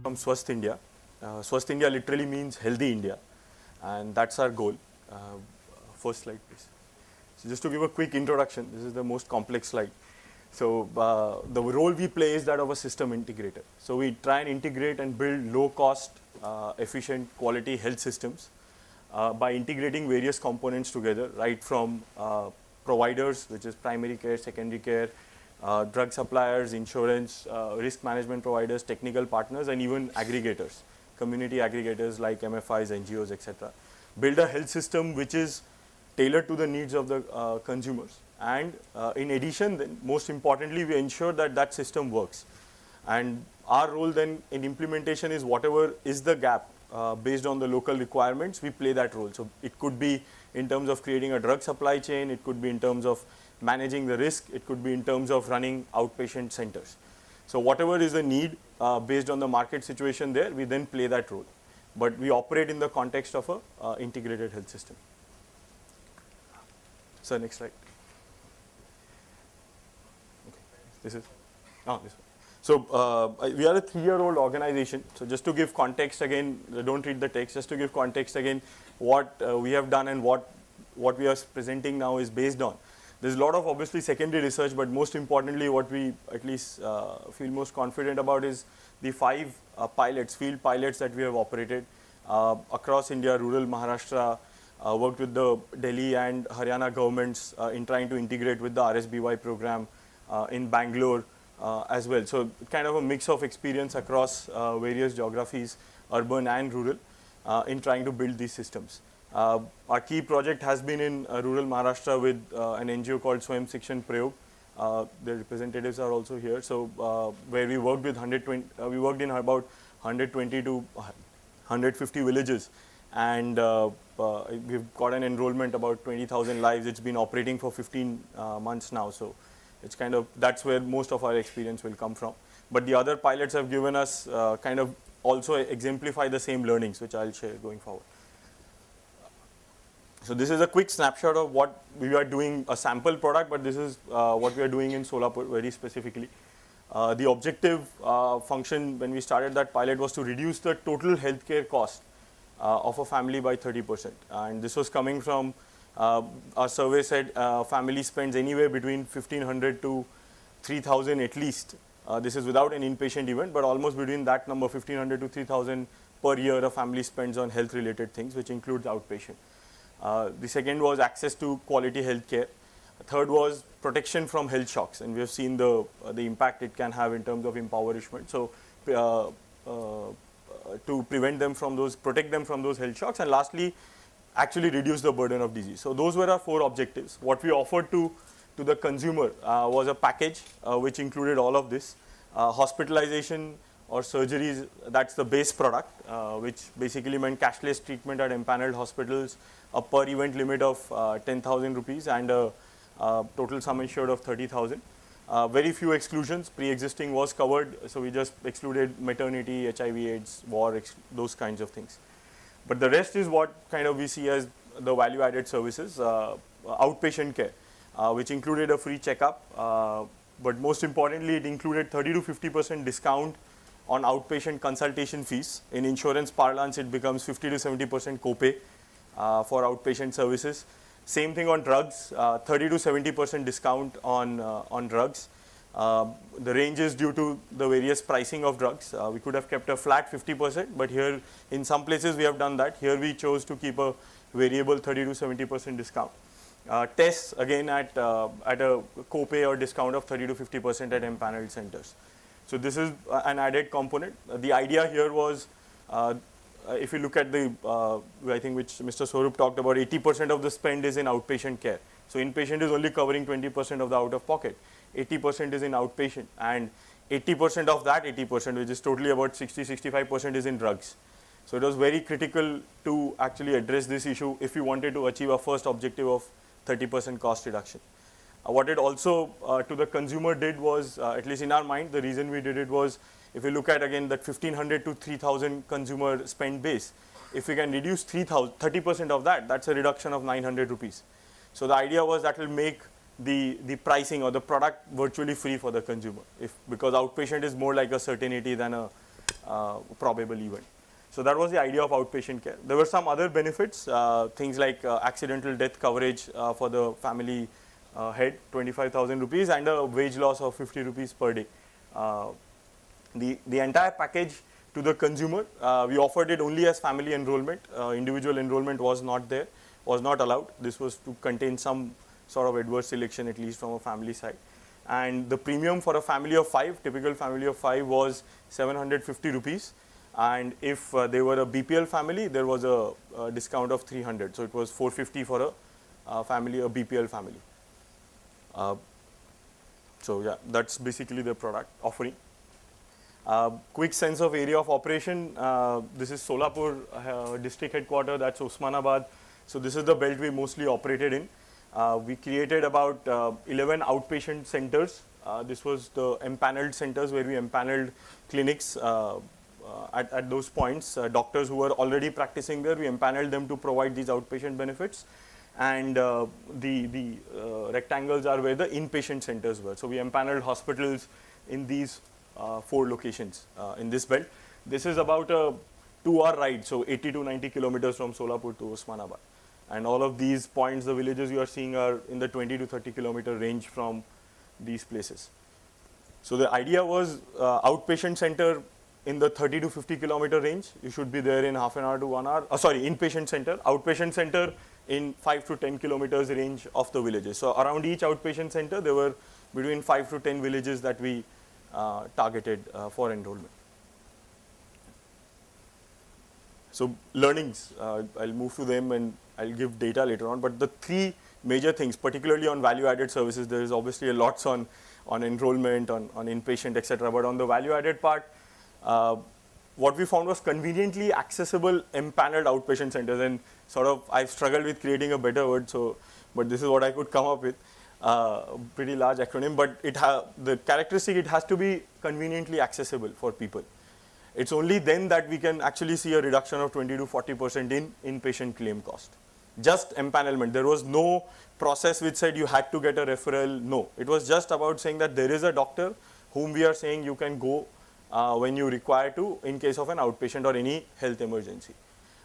from Swasth India. Swasth India literally means healthy India, and that's our goal. First slide, please. So just to give a quick introduction, this is the most complex slide. So the role we play is that of a system integrator. So we try and integrate and build low-cost, efficient, quality health systems by integrating various components together, right from providers, which is primary care, secondary care, drug suppliers, insurance, risk management providers, technical partners, and even aggregators, community aggregators like MFIs, NGOs, etc. Build a health system which is tailored to the needs of the consumers. And in addition, then, most importantly, we ensure that that system works. And our role then in implementation is whatever is the gap based on the local requirements, we play that role. So it could be in terms of creating a drug supply chain, it could be in terms of managing the risk, it could be in terms of running outpatient centers. So whatever is the need based on the market situation there, we then play that role. But we operate in the context of a integrated health system. So next slide. Okay. This is, this one. So we are a 3-year-old organization. So just to give context again, don't read the text, just to give context again, what we have done and what we are presenting now is based on. There's a lot of obviously secondary research, but most importantly what we at least feel most confident about is the 5 field pilots that we have operated across India, rural Maharashtra, worked with the Delhi and Haryana governments in trying to integrate with the RSBY program in Bangalore as well. So kind of a mix of experience across various geographies, urban and rural, in trying to build these systems. Our key project has been in rural Maharashtra with an NGO called Swayam Shikshan Prayog. The representatives are also here. So where we worked with 120, we worked in about 120 to 150 villages, and we've got an enrollment about 20,000 lives. It's been operating for 15 months now. So it's kind of, that's where most of our experience will come from. But the other pilots have given us kind of also exemplify the same learnings, which I'll share going forward. So this is a quick snapshot of what we are doing, a sample product, but this is what we are doing in Solapur very specifically. The objective function when we started that pilot was to reduce the total healthcare cost of a family by 30%. And this was coming from, our survey said family spends anywhere between 1,500 to 3,000 at least. This is without an inpatient event, but almost between that number, 1,500 to 3,000 per year a family spends on health related things, which includes outpatient. The second was access to quality health care. Third was protection from health shocks, and we have seen the impact it can have in terms of impoverishment. So to prevent them from those, protect them from those health shocks, and lastly, actually reduce the burden of disease. So those were our 4 objectives. What we offered to the consumer was a package which included all of this. Hospitalization or surgeries, that's the base product, which basically meant cashless treatment at empaneled hospitals, a per event limit of 10,000 rupees and a total sum insured of 30,000. Very few exclusions, pre-existing was covered, so we just excluded maternity, HIV, AIDS, war, those kinds of things. But the rest is what kind of we see as the value-added services, outpatient care, which included a free checkup, but most importantly, it included 30 to 50% discount on outpatient consultation fees. In insurance parlance, it becomes 50 to 70% copay for outpatient services. Same thing on drugs, 30 to 70% discount on drugs. The range is due to the various pricing of drugs. We could have kept a flat 50%, but here in some places we have done that. Here we chose to keep a variable 30 to 70% discount. Tests again at a copay or discount of 30 to 50% at empaneled centers. So this is an added component. The idea here was, if you look at the, I think which Mr. Swarup talked about, 80% of the spend is in outpatient care. So inpatient is only covering 20% of the out of pocket. 80% is in outpatient, and 80% of that 80%, which is totally about 60-65%, is in drugs. So it was very critical to actually address this issue if we wanted to achieve our first objective of 30% cost reduction. What it also to the consumer did was, at least in our mind, the reason we did it was, if you look at again that 1,500 to 3,000 consumer spend base, if we can reduce 30% of that, that's a reduction of 900 rupees. So the idea was that will make the pricing or the product virtually free for the consumer, because outpatient is more like a certainty than probable event. So that was the idea of outpatient care. There were some other benefits, things like accidental death coverage for the family head, 25,000 rupees, and a wage loss of 50 rupees per day. The entire package to the consumer, we offered it only as family enrollment. Individual enrollment was not there, was not allowed. This was to contain some sort of adverse selection, at least from a family side. And the premium for a family of 5, typical family of 5, was 750 rupees. And if they were a BPL family, there was a discount of 300. So it was 450 for a family, a BPL family. So yeah, that's basically the product offering. Quick sense of area of operation. This is Solapur district headquarters, that's Osmanabad. So this is the belt we mostly operated in. We created about 11 outpatient centers. This was the empaneled centers where we empaneled clinics at those points. Doctors who were already practicing there, we empaneled them to provide these outpatient benefits. And the rectangles are where the inpatient centers were. So we empaneled hospitals in these 4 locations in this belt. This is about a 2-hour ride, so 80 to 90 kilometers from Solapur to Osmanabad. And all of these points, the villages you are seeing, are in the 20 to 30 kilometer range from these places. So the idea was outpatient center in the 30 to 50 kilometer range. You should be there in half an hour to 1 hour. Sorry, inpatient center. Outpatient center in 5 to 10 kilometers range of the villages. So around each outpatient center, there were between 5 to 10 villages that we targeted for enrollment. So learnings, I'll move to them and I'll give data later on. But the 3 major things, particularly on value-added services, there is obviously a lots on enrollment, on inpatient, etc. But on the value-added part, what we found was conveniently accessible empaneled outpatient centers. And sort of, I've struggled with creating a better word, but this is what I could come up with. Pretty large acronym, but the characteristic, it has to be conveniently accessible for people. It's only then that we can actually see a reduction of 20 to 40% in inpatient claim cost. Just empanelment. There was no process which said you had to get a referral. No, it was just about saying that there is a doctor whom we are saying you can go when you require to in case of an outpatient or any health emergency.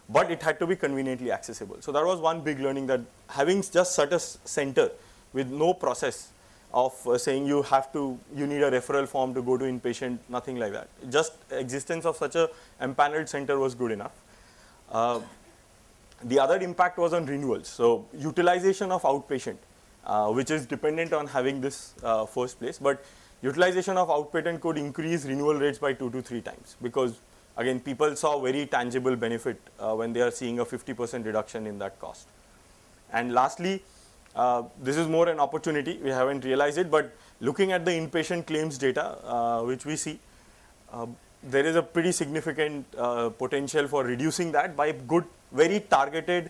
But it had to be conveniently accessible. So that was one big learning, that having just such a center with no process of saying you need a referral form to go to inpatient, nothing like that. Just existence of such a empaneled center was good enough. The other impact was on renewals. So utilization of outpatient, which is dependent on having this first place, but utilization of outpatient could increase renewal rates by 2 to 3 times, because again, people saw very tangible benefit when they are seeing a 50% reduction in that cost. And lastly, this is more an opportunity, we haven't realized it, but looking at the inpatient claims data, which we see, there is a pretty significant potential for reducing that by good, very targeted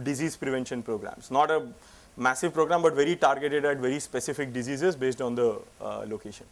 disease prevention programs. Not a massive program, but very targeted at very specific diseases based on the location.